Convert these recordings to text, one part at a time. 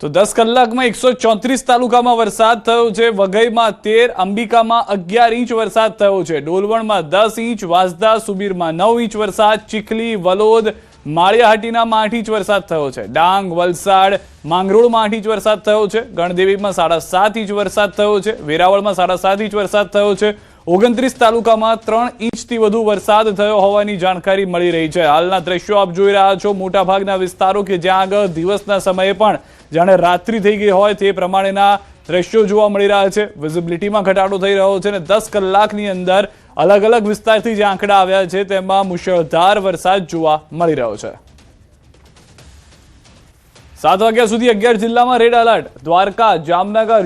તો 10 કલાકમાં 134 તાલુકામાં વરસાદ થયો છે। વઘઈમાં 13, અંબિકામાં 11 ઇંચ વરસાદ થયો છે। ડોલવણમાં 10 ઇંચ, વાંસદા સુબીરમાં 9 ઇંચ વરસાદ, ચીખલી, વલોદ, માળિયાહાટીનામાં 8 ઇંચ વરસાદ થયો છે। ડાંગ, વલસાડ, માંગરોળમાં 8 ઇંચ વરસાદ થયો છે। ગણદેવીમાં 7.5 ઇંચ વરસાદ થયો છે। વેરાવળમાં 7.5 ઇંચ વરસાદ થયો છે। 29 તાલુકામાં 3 ઇંચથી વધુ વરસાદ થયો હોવાની જાણકારી મળી રહી છે। હાલના દ્રશ્યો આપ જોઈ રહ્યા છો। મોટાભાગના વિસ્તારો કે જ્યાં આગળ દિવસના સમયે પણ જાણે રાત્રિ થઈ ગઈ હોય તે પ્રમાણેના દ્રશ્યો જોવા મળી રહ્યા છે। વિઝિબિલિટીમાં ઘટાડો થઈ રહ્યો છે અને 10 કલાકની અંદર અલગ અલગ વિસ્તારથી જે આંકડા આવ્યા છે તેમાં મુશળધાર વરસાદ જોવા મળી રહ્યો છે। 7 વાગ્યા સુધી 11 જિલ્લામાં રેડ એલર્ટ। દ્વારકા, જામનગર,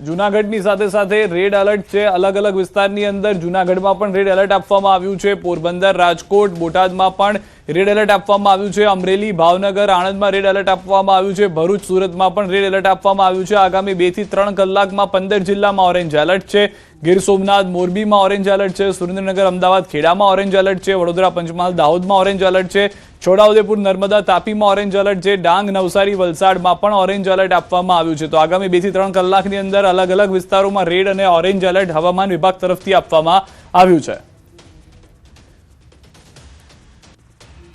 જૂનાગઢની સાથે સાથે રેડ એલર્ટ છે। અલગ અલગ વિસ્તારની અંદર જૂનાગઢમાં પણ રેડ એલર્ટ આપવામાં આવ્યું છે। પોરબંદર, રાજકોટ, બોટાદમાં પણ રેડ એલર્ટ આપવામાં આવ્યું છે। અમરેલી, ભાવનગર, આણંદમાં રેડ એલર્ટ આપવામાં આવ્યું છે। ભરૂચ, સુરતમાં પણ રેડ એલર્ટ આપવામાં આવ્યું છે। આગામી 2 થી 3 કલાકમાં 15 જિલ્લામાં ઓરેન્જ એલર્ટ છે। ગીર સોમનાથ, મોરબીમાં ઓરેન્જ એલર્ટ છે। સુરેન્દ્રનગર, અમદાવાદ, ખેડામાં ઓરેન્જ એલર્ટ છે। વડોદરા, પંચમહાલ, દાહોદમાં ઓરેન્જ એલર્ટ છે। છોટાઉદેપુર, નર્મદા, તાપીમાં ઓરેન્જ એલર્ટ છે। ડાંગ, નવસારી, વલસાડમાં પણ ઓરેન્જ એલર્ટ આપવામાં આવ્યું છે। તો આગામી 2 થી 3 કલાકની અંદર અલગ અલગ વિસ્તારોમાં રેડ અને ઓરેન્જ એલર્ટ હવામાન વિભાગ તરફથી આપવામાં આવ્યું છે।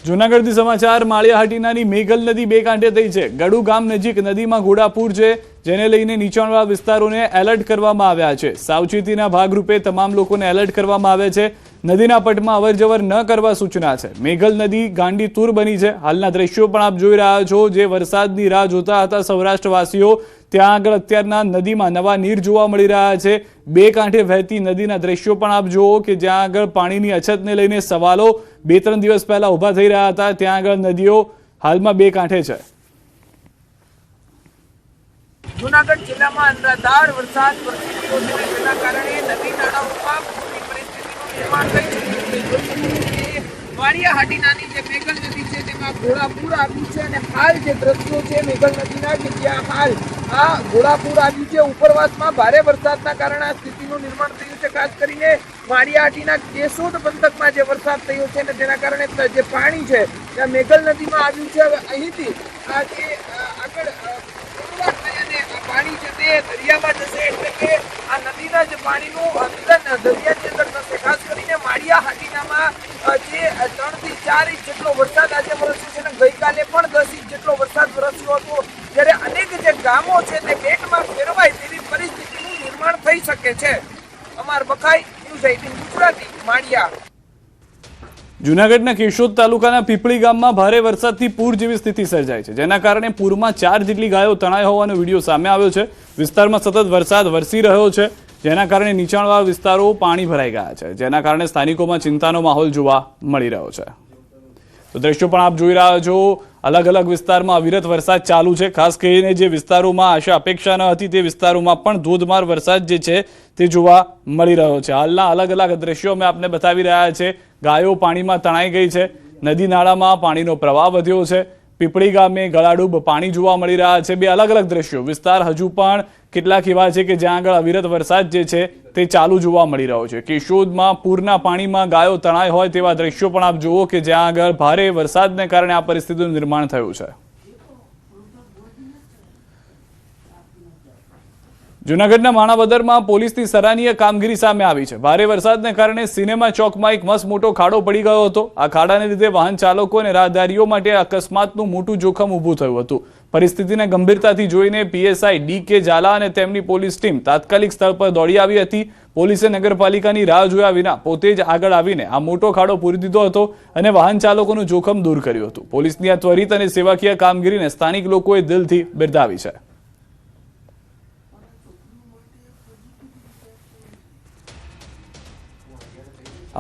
જૂનાગઢથી સમાચાર। માળિયાહાટીનાની મેઘલ નદી બે કાંઠે થઈ છે। ગડુ ગામ નજીક નદીમાં ઘોડાપૂર છે, જેને લઈને નીચાણવાળા વિસ્તારોને એલર્ટ કરવામાં આવ્યા છે। સાવચેતીના ભાગરૂપે તમામ લોકોને એલર્ટ કરવામાં આવ્યા છે। નદીના પટમાં અવરજવર ન કરવા સૂચના છે। મેઘલ નદી ગાંડી તૂર બની છે। હાલના દ્રશ્યો પણ આપ જોઈ રહ્યા છો। જે વરસાદની રાહ જોતા હતા સૌરાષ્ટ્રવાસીઓ, ત્યાં આગળ અત્યારના નદીમાં નવા નીર જોવા મળી રહ્યા છે। બે કાંઠે વહેતી નદીના દ્રશ્યો પણ આપ જુઓ કે જ્યાં આગળ પાણીની અછતને લઈને સવાલો 2-3 દિવસ પહેલા ઉભા થઈ રહ્યા હતા, ત્યાં આગળ નદીઓ હાલમાં બે કાંઠે છે। જૂનાગઢ જિલ્લામાં અનરાધાર વરસાદ વરસી રહ્યો છે, જેના કારણે નદી નાળાઓમાં પૂરની પરિસ્થિતિનું નિર્માણ થઈ ચૂક્યું છે। માળિયાહાટીનાની જે મેઘલ નદી છે તેમાં ઘોડાપૂર આવ્યું છે અને હાલ જે દ્રશ્યો છે મેઘલ નદીના કે જ્યાં હાલ આ ઘોડાપૂર આવ્યું છે। ઉપરવાસમાં ભારે વરસાદના કારણે આ સ્થિતિનું નિર્માણ થયું છે। ખાસ કરીને માળિયાહાટીના કેશોદ પંથકમાં જે વરસાદ થયો છે અને તેના કારણે જે પાણી છે ત્યાં મેઘલ નદીમાં આવ્યું છે। હવે અહીંથી આ જે આગળ પાણી છે તે દરિયામાં જશે, એટલે કે આ નદીના જે પાણીનું મિલન દરિયાની અંદર થશે। ખાસ કરીને માળિયાહાટીનામાં જે 3 થી 4 ઇંચ જેટલો વરસાદ આજે વરસ્યો છે અને ગઈકાલે પણ 10 ઇંચ જેટલો વરસાદ વરસ્યો હતો, જ્યારે અનેક જે ગામો છે તે બેટમાં ફેરવાય તેવી પરિસ્થિતિનું નિર્માણ થઈ શકે છે। અમાર બખાઈ, ન્યૂઝ 18 ગુજરાતી, માળિયા। જૂનાગઢના કેશોદ તાલુકાના પીપળી ગામમાં ભારે વરસાદથી પૂર જેવી સ્થિતિ સર્જાઈ છે, જેના કારણે પૂરમાં 4 જેટલી ગાયો તણાઈ હોવાનો વિડીયો સામે આવ્યો છે। વિસ્તારમાં સતત વરસાદ વરસી રહ્યો છે, જેના કારણે નીચાણવાળા વિસ્તારો પાણી ભરાઈ ગયા છે, જેના કારણે સ્થાનિકોમાં ચિંતાનો માહોલ જોવા મળી રહ્યો છે। તો દ્રશ્યો પણ આપ જોઈ રહ્યા છો। અલગ અલગ વિસ્તારમાં અવિરત વરસાદ ચાલુ છે। ખાસ કરીને જે વિસ્તારોમાં આશા અપેક્ષા ન હતી તે વિસ્તારોમાં પણ ધોધમાર વરસાદ જે છે તે જોવા મળી રહ્યો છે। હાલના અલગ અલગ દ્રશ્યો અમે આપને બતાવી રહ્યા છે। ગાયો પાણીમાં તણાઈ ગઈ છે, નદી નાળામાં પાણીનો પ્રવાહ વધ્યો છે। પીપળી ગામે ગળાડૂબ પાણી જોવા મળી રહ્યા છે। બે અલગ અલગ દ્રશ્યો। વિસ્તાર હજુ પણ કેટલાક એવા છે કે જ્યાં આગળ અવિરત વરસાદ જે છે તે ચાલુ જોવા મળી રહ્યો છે। કેશોદમાં પૂરના પાણીમાં ગાયો તણાઈ હોય તેવા દ્રશ્યો પણ આપ જુઓ કે જ્યાં આગળ ભારે વરસાદને કારણે આ પરિસ્થિતિનું નિર્માણ થયું છે। જૂનાગઢના માણાવદરમાં પોલીસની સરાહનીય કામગીરી સામે આવી છે। ભારે વરસાદને કારણે સિનેમા ચોકમાં એક મસ્ત મોટો ખાડો પડી ગયો હતો। આ ખાડાને લીધે વાહન ચાલકો અને રાહદારીઓ માટે અકસ્માતનું મોટું જોખમ ઊભું થયું હતું। પરિસ્થિતિને ગંભીરતાથી જોઈને પીએસઆઈ ડી.કે. ઝાલા અને તેમની પોલીસ ટીમ તાત્કાલિક સ્થળ પર દોડી આવી હતી। પોલીસે નગરપાલિકાની રાહ જોયા વિના પોતે જ આગળ આવીને આ મોટો ખાડો પૂરી દીધો હતો અને વાહન ચાલકોનું જોખમ દૂર કર્યું હતું। પોલીસની આ ત્વરિત અને સેવાકીય કામગીરીને સ્થાનિક લોકોએ દિલથી બિરદાવી છે।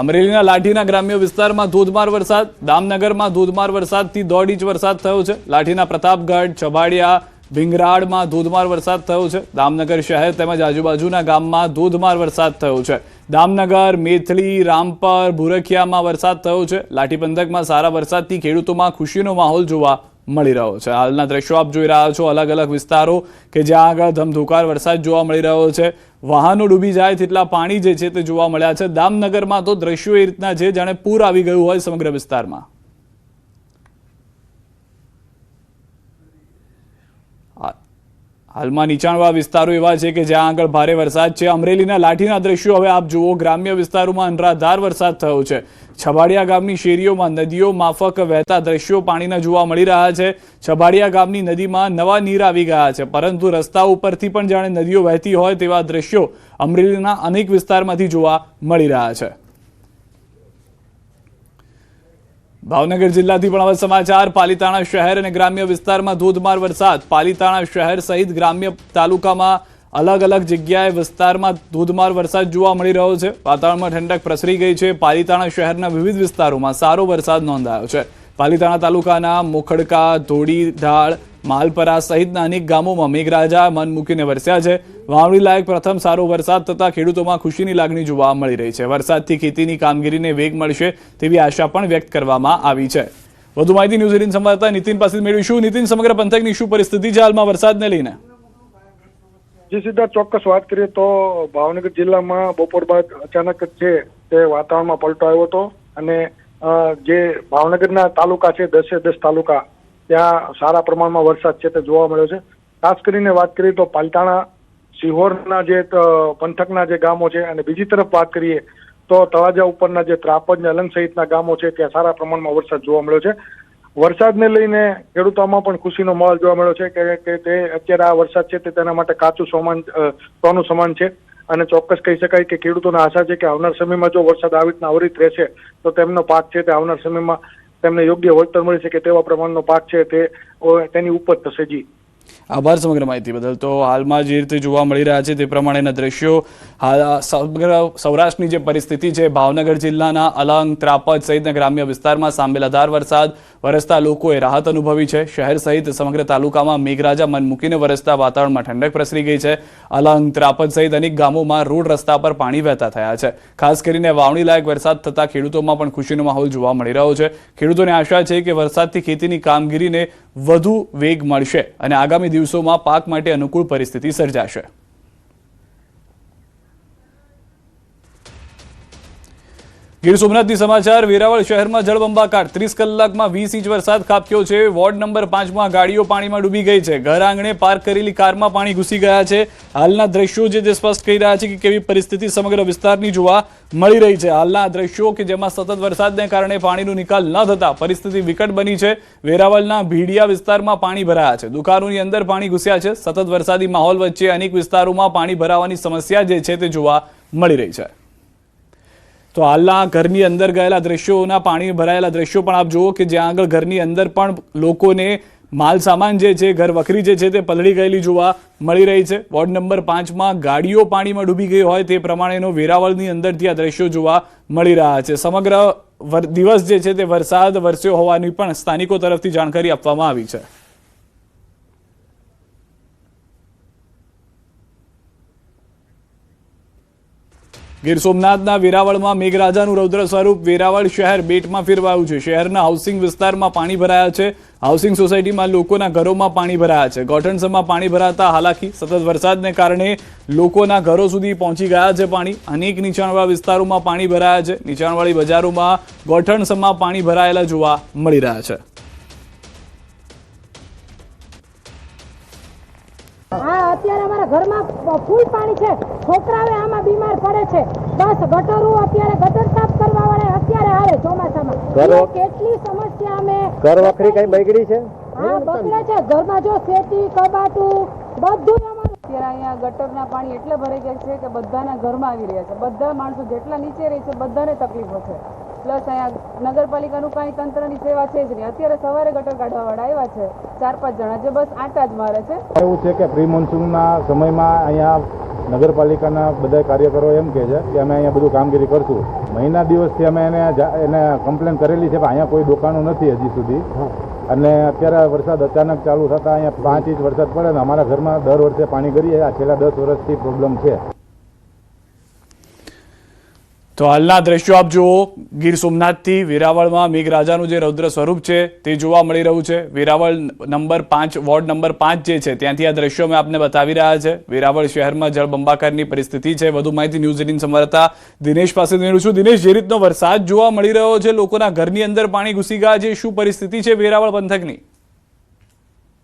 અમરેલીના લાઠીના ગ્રામ્ય વિસ્તારમાં ધોધમાર વરસાદ। દામનગરમાં ધોધમાર વરસાદથી 1.5 ઇંચ વરસાદ થયો છે। લાઠીના પ્રતાપગઢ, છબાડિયા, ભીંગરાડમાં ધોધમાર વરસાદ થયો છે। દામનગર શહેર તેમજ આજુબાજુના ગામમાં ધોધમાર વરસાદ થયો છે। દામનગર, મેથલી, રામપર, ભૂરખિયામાં વરસાદ થયો છે। લાઠી પંથકમાં સારા વરસાદથી ખેડૂતોમાં ખુશીનો માહોલ જોવા મળી રહ્યો છે। હાલના દ્રશ્યો આપ જોઈ રહ્યા છો। અલગ અલગ વિસ્તારો કે જ્યાં આગળ ધમધોકાર વરસાદ જોવા મળી રહ્યો છે। વાહનો ડૂબી જાય તેટલા પાણી જે છે તે જોવા મળ્યા છે। દામનગરમાં તો દ્રશ્યો એ રીતના છે જાણે પૂર આવી ગયું હોય સમગ્ર વિસ્તારમાં। હાલમાં નીચાણવાળા વિસ્તારો એવા છે કે જ્યાં આગળ ભારે વરસાદ છે. અમરેલીના લાઠીના દ્રશ્યો હવે આપ જુઓ. ગ્રામ્ય વિસ્તારોમાં અનરાધાર વરસાદ થયો છે. છબાડિયા ગામની શેરીઓમાં નદીઓ માફક વહેતા દ્રશ્યો પાણીના જોવા મળી રહ્યા છે. છબાડિયા ગામની નદીમાં નવા નીર આવી ગયા છે, પરંતુ રસ્તા ઉપરથી પણ જાણે નદીઓ વહેતી હોય તેવા દ્રશ્યો અમરેલીના અનેક વિસ્તારમાંથી જોવા મળી રહ્યા છે. ભાવનગર જિલ્લાથી પણ હવે સમાચાર. પાલીતાણા શહેર અને ગ્રામ્ય વિસ્તારમાં ધોધમાર વરસાદ. પાલીતાણા શહેર સહિત ગ્રામ્ય તાલુકામાં અલગ અલગ જગ્યાએ વિસ્તારમાં ધોધમાર વરસાદ જોવા મળી રહ્યો છે. વાતાવરણમાં ઠંડક પ્રસરી ગઈ છે. પાલીતાણા શહેરના વિવિધ વિસ્તારોમાં સારો વરસાદ નોંધાયો છે. પાલીતાણા તાલુકાના મોખડકા, ધોડી, ઢાળ, માલપરા સહિતના અનેક ગામોમાં મેઘરાજા મન મૂકીને વરસ્યા છે. વાવણી લાયક પ્રથમ સારો વરસાદ થતાં ખેડૂતોમાં ખુશીની લાગણી જોવા મળી રહી છે. વરસાદથી ખેતીની કામગીરીને વેગ મળશે તેવી આશા પણ વ્યક્ત કરવામાં આવી છે. વધુ માહિતી ન્યૂઝ 18 સંવાદદાતા નીતિન પાસેથી મેળવીશું. નીતિન, સમગ્ર પંથકની શું પરિસ્થિતિ છે હાલમાં વરસાદને લઈને? જી સિદ્ધાર્થ, ચોક્કસ વાત કરીએ તો ભાવનગર જિલ્લામાં બપોર બાદ અચાનક જ છે તે વાતાવરણમાં પલટો આવ્યો હતો અને જે ભાવનગરના તાલુકા છે 10 તાલુકા ત્યાં સારા પ્રમાણમાં વરસાદ છે તે જોવા મળ્યો છે. ખાસ કરીને વાત કરીએ તો પાલીતાણા, સિહોરના જે પંથકના જે ગામો છે અને બીજી તરફ વાત કરીએ તો તળાજા ઉપરના જે ત્રાપજ, અલંગ સહિતના ગામો છે ત્યાં સારા પ્રમાણમાં વરસાદ જોવા મળ્યો છે. વરસાદને લઈને ખેડૂતોમાં પણ ખુશીનો માહોલ જોવા મળ્યો છે કે તે અત્યારે આ વરસાદ છે તે તેના માટે કાચું સોનું સમાન છે અને ચોક્કસ કહી શકાય કે ખેડૂતોને આશા છે કે આવનાર સમયમાં જો વરસાદ આવી રીતના અવિરત રહેશે તો તેમનો પાક છે તે આવનાર સમયમાં તેમને યોગ્ય વળતર મળી શકે તેવા પ્રમાણનો પાક છે તેની ઉપજ થશે. જી, આભાર સમગ્ર માહિતી બદલ. તો હાલમાં જે રીતે જોવા મળી રહ્યા છે તે પ્રમાણેના દ્રશ્યો. સમગ્ર સૌરાષ્ટ્રની જે પરિસ્થિતિ છે, ભાવનગર જિલ્લાના અલંગ, ત્રાપજ સહિતના ગ્રામ્ય વિસ્તારમાં સાંબેલાધાર વરસાદ વરસતા લોકોએ રાહત અનુભવી છે. શહેર સહિત સમગ્ર તાલુકામાં મેઘરાજા મન મૂકીને વરસતા વાતાવરણમાં ઠંડક પ્રસરી ગઈ છે. અલંગ, ત્રાપજ સહિત અનેક ગામોમાં રોડ રસ્તા પર પાણી વહેતા થયા છે. ખાસ કરીને વાવણી લાયક વરસાદ થતા ખેડૂતોમાં પણ ખુશીનો માહોલ જોવા મળી રહ્યો છે. ખેડૂતોને આશા છે કે વરસાદથી ખેતીની કામગીરીને વધુ વેગ મળશે અને આગામી દિવસોમાં પાક માટે અનુકૂળ પરિસ્થિતિ સર્જાશે. ગીર સોમનાથથી સમાચાર. વેરાવળ શહેરમાં જળબંબાકાર. 30 કલાકમાં 20 ઇંચ વરસાદ ખાબક્યો છે. વોર્ડ નંબર 5માં ગાડીઓ પાણીમાં ડૂબી ગઈ છે. ઘર આંગણે પાર્ક કરેલી કારમાં પાણી ઘૂસી ગયા છે. હાલના દ્રશ્યો જે સ્પષ્ટ કહી રહ્યા છે કે કેવી પરિસ્થિતિ સમગ્ર વિસ્તારની જોવા મળી રહી છે. હાલના દ્રશ્યો કે જેમાં સતત વરસાદને કારણે પાણીનો નિકાલ ન થતા પરિસ્થિતિ વિકટ બની છે. વેરાવળના ભીડિયા વિસ્તારમાં પાણી ભરાયા છે. દુકાનોની અંદર પાણી ઘૂસ્યા છે. સતત વરસાદી માહોલ વચ્ચે અનેક વિસ્તારોમાં પાણી ભરાવાની સમસ્યા જે છે તે જોવા મળી રહી છે. તો હાલના ઘરની અંદર ગયેલા દ્રશ્યોના પાણી ભરાયેલા દ્રશ્યો પણ આપ જુઓ કે જ્યાં આગળ ઘરની અંદર પણ લોકોને માલ સામાન જે છે, ઘર વખરી જે છે તે પલળી ગયેલી જોવા મળી રહી છે. વોર્ડ નંબર 5માં ગાડીઓ પાણીમાં ડૂબી ગઈ હોય તે પ્રમાણેનો વેરાવળની અંદરથી આ દ્રશ્યો જોવા મળી રહ્યા છે. સમગ્ર દિવસ જે છે તે વરસાદ વરસ્યો હોવાની પણ સ્થાનિકો તરફથી જાણકારી આપવામાં આવી છે. ગીર સોમનાથના વેરાવળમાં મેઘરાજાનું રૌદ્ર સ્વરૂપ. વેરાવળ શહેર બેટમાં ફેરવાયું છે. શહેરના હાઉસિંગ વિસ્તારમાં પાણી ભરાયા છે. હાઉસિંગ સોસાયટીમાં લોકોના ઘરોમાં પાણી ભરાયા છે. ગોઠણસમાં પાણી ભરાતા હાલાકી. સતત વરસાદને કારણે લોકોના ઘરો સુધી પહોંચી ગયા છે પાણી. અનેક નીચાણવાળા વિસ્તારોમાં પાણી ભરાયા છે. નીચાણવાળી બજારોમાં ગોઠણસમાં પાણી ભરાયેલા જોવા મળી રહ્યા છે. હા, અત્યારે અમારા ઘરમાં ફૂલ પાણી છે. છોકરાઓ આમાં બીમાર પડે છે. બસ ગટરો અત્યારે ગટર સાફ કરવા વાળા અત્યારે આવે ચોમાસામાં. કેટલી સમસ્યા અમે ઘર વખરી કઈ બગડી છે? હા, બગડે છે. ઘરમાં જો સેટી, કબાટું બધું અમારું. અત્યારે અહીંયા ગટરના પાણી એટલે ભરાઈ ગયા છે કે બધાના ઘરમાં આવી રહ્યા છે. બધા માણસો જેટલા નીચે રહે છે બધાને તકલીફો છે. પ્લસ અહીંયા નગરપાલિકાનું કાંઈ તંત્રની સેવા છે જ નહીં. અત્યારે સવારે ગટર કાઢવા વાળા આવ્યા છે 4-5 જણા જે બસ આટા જ મારે છે. એવું છે કે પ્રી મોન્સૂનના સમયમાં અહીંયા નગરપાલિકાના બધા કાર્યકરો એમ કહે છે કે અમે અહીંયા બધું કામગીરી કરશું. મહિના દિવસથી અમે એને કમ્પ્લેન કરેલી છે પણ અહીંયા કોઈ દુકાનો નથી હજી સુધી. અને અત્યારે વરસાદ અચાનક ચાલુ થતાં અહીંયા 5 ઇંચ વરસાદ પડે ને અમારા ઘરમાં દર વર્ષે પાણી ગરીએ. આ છેલ્લા 10 વર્ષથી પ્રોબ્લેમ છે. તો હાલના દ્રશ્યો આપ જુઓ. ગીર સોમનાથથી વેરાવળમાં મેઘરાજાનું જે રૌદ્ર સ્વરૂપ છે તે જોવા મળી રહ્યું છે. વેરાવળ નંબર 5 વોર્ડ નંબર 5 જે છે ત્યાંથી આ દ્રશ્યો અમે આપને બતાવી રહ્યા છે. વેરાવળ શહેરમાં જળબંબાકારની પરિસ્થિતિ છે. વધુ માહિતી ન્યૂઝ 18 સંવાદદાતા દિનેશ પાસે મેળવું છું. દિનેશ, જે રીતનો વરસાદ જોવા મળી રહ્યો છે, લોકોના ઘરની અંદર પાણી ઘૂસી ગયા છે, શું પરિસ્થિતિ છે વેરાવળ પંથકની?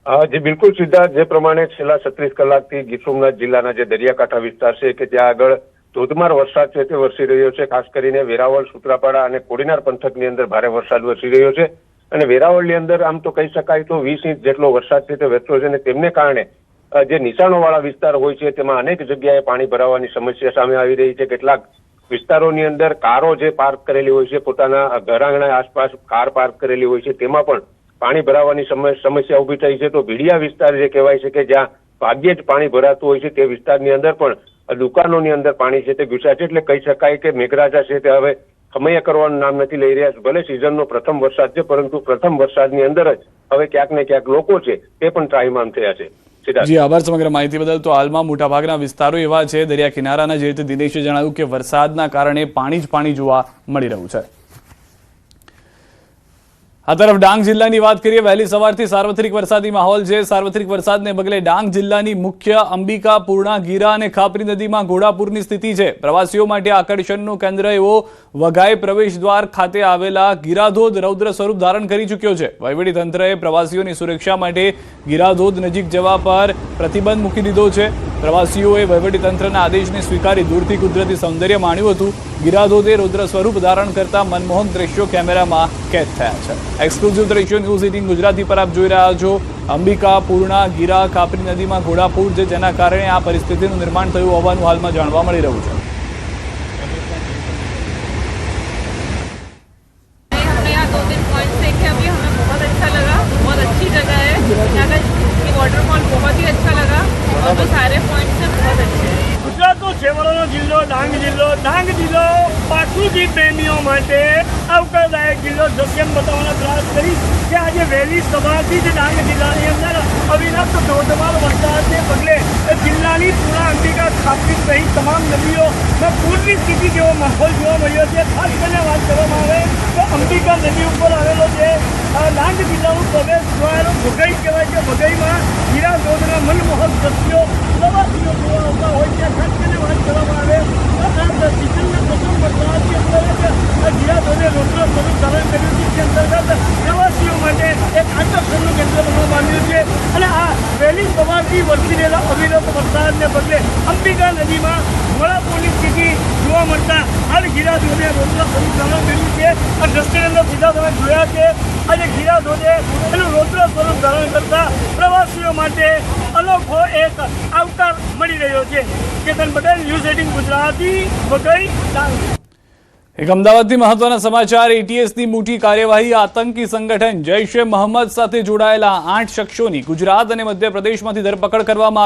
જી બિલકુલ સીધા જે પ્રમાણે છેલ્લા 36 કલાકથી ગીર સોમનાથ જિલ્લાના જે દરિયાકાંઠા વિસ્તાર છે કે ત્યાં આગળ ધોધમાર વરસાદ છે તે વરસી રહ્યો છે. ખાસ કરીને વેરાવળ, સૂત્રાપાડા અને કોડીનાર પંથકની અંદર ભારે વરસાદ વરસી રહ્યો છે અને વેરાવળની અંદર આમ તો કહી શકાય તો 20 ઇંચ જેટલો વરસાદ છે તે વરસ્યો છે અને તેમને કારણે જે નિશાણોવાળા વિસ્તાર હોય છે તેમાં અનેક જગ્યાએ પાણી ભરાવાની સમસ્યા સામે આવી રહી છે. કેટલાક વિસ્તારોની અંદર કારો જે પાર્ક કરેલી હોય છે, પોતાના ઘર આંગણા આસપાસ કાર પાર્ક કરેલી હોય છે, તેમાં પણ પાણી ભરાવાની સમસ્યા ઉભી થઈ છે. તો ભીડિયા વિસ્તાર જે કહેવાય છે કે જ્યાં ભાગ્યે જ પાણી ભરાતું હોય છે તે વિસ્તારની અંદર પણ દુકાનોની અંદર પાણી છે તે ઘૂસ્યા છે. એટલે કહી શકાય કે મેઘરાજા છે તે હવે ખમૈયા કરવાનું નામ નથી લઈ રહ્યા. ભલે સિઝનનો પ્રથમ વરસાદ છે, પરંતુ પ્રથમ વરસાદની અંદર જ હવે ક્યાંક ને ક્યાંક લોકો છે તે પણ ત્રાહિમામ થયા છે. જી આભાર સમગ્ર માહિતી બદલ. તો હાલમાં મોટાભાગના વિસ્તારો એવા છે દરિયા કિનારાના, જે રીતે દિનેશે જણાવ્યું કે વરસાદના કારણે પાણી જ પાણી જોવા મળી રહ્યું છે. આ તરફ ડાંગ જિલ્લાની વાત કરીએ. વહેલી સવારથી સાર્વત્રિક વરસાદી માહોલ છે. સાર્વત્રિક વરસાદને પગલે ડાંગ જિલ્લાની મુખ્ય અંબિકા, પૂર્ણા, ગીરા અને ખાપરી નદીમાં ઘોડાપૂરની સ્થિતિ છે. પ્રવાસીઓ માટે આકર્ષણનું કેન્દ્ર એવો વઘાઈ પ્રવેશ દ્વાર ખાતે આવેલા ગીરાધોધ રૌદ્ર સ્વરૂપ ધારણ કરી ચૂક્યો છે. વહીવટી તંત્રએ પ્રવાસીઓની સુરક્ષા માટે ગીરાધોધ નજીક જવા પર પ્રતિબંધ મૂકી દીધો છે. પ્રવાસીઓએ વહીવટી તંત્રના આદેશને સ્વીકારી દૂરથી કુદરતી સૌંદર્ય માણ્યું હતું. ગીરાધોધે રૌદ્ર સ્વરૂપ ધારણ કરતા મનમોહક દ્રશ્યો કેમેરામાં કેદ થયા છે. એક્સક્લુઝિવ દ્રશ્યો ન્યૂઝ 18 ગુજરાતી પર આપ જોઈ રહ્યા છો. અંબિકા, પૂર્ણા, ગીરા, ખાપરી નદીમાં ઘોડાપૂર છે, જેના કારણે આ પરિસ્થિતિનું નિર્માણ થયું હોવાનું હાલમાં જાણવા મળી રહ્યું છે. हमने यहाँ 2-3 पॉइंट्स देखे अभी, हमें बहुत अच्छा लगा. बहुत अच्छी जगह है. यहाँ का वाटरफॉल बहुत ही अच्छा लगा और जो सारे पॉइंट्स हैं बहुत अच्छे हैं. ગુજરાતનો છેવાડાનો જિલ્લો ડાંગ જિલ્લો પ્રકૃતિ પ્રેમીઓ માટે આવકારદાયક જિલ્લો છે. કેમ બતાવવાનો પ્રયાસ કરીશ કે આજે વહેલી સવારથી જ ડાંગ જિલ્લાની અંદર અવિરત ધોધમાર વરસાદને પગલે જિલ્લાની પૂર્ણા, અંબિકા, ખાપરી સહિત તમામ નદીઓમાં પૂરની સ્થિતિ જેવો માહોલ જોવા મળ્યો છે. ખાસ કરીને વાત કરવામાં આવે તો અંબિકા નદી ઉપર આવેલો છે ડાંગ જિલ્લાનું પ્રવેશ દ્વાર વઘઈ કહેવાય છે. વઘઈમાં ગીરા ધોધના મનમોહક દ્રશ્યો પ્રવાસીઓ જોવા આવતા હોય છે. ખાસ કરીને વાત કરવામાં આવે સિઝનના પ્રથમ વરસાદની અંદર ગીરા ધોધે રૌદ્ર સ્વરૂપ ધારણ કર્યું છે. તે અંતર્ગત પ્રવાસીઓ માટે એક આકર્ષણનું કેન્દ્ર બનવામાં આવ્યું છે અને આ વહેલી સવારથી વરસી રહેલા અવિરત વરસાદને પગલે અંબિકા નદીમાં ઘોડાપૂરની સ્થિતિ જોવા મળતા હાલ ગીરા ધોધે રૌદ્ર સ્વરૂપ ધારણ કર્યું છે. આ દ્રશ્યની અંદર સીધા તમે જોયા કે આજે ગીરા ધોધે એનું રૌદ્ર સ્વરૂપ ધારણ કરતા પ્રવાસીઓ માટે અનોખો એક આવકાર મળી રહ્યો છે. કેતન પટેલ, ન્યૂઝ 18 ગુજરાતી, વઘઈ, ડાંગ. એક અમદાવાદથી મહત્વના સમાચાર. એટીએસની મોટી કાર્યવાહી. આતંકી સંગઠન જૈશ-એ-મોહમ્મદ સાથે જોડાયેલા 8 શખ્સોની ગુજરાત અને મધ્યપ્રદેશમાંથી ધરપકડ કરવામાં આવી.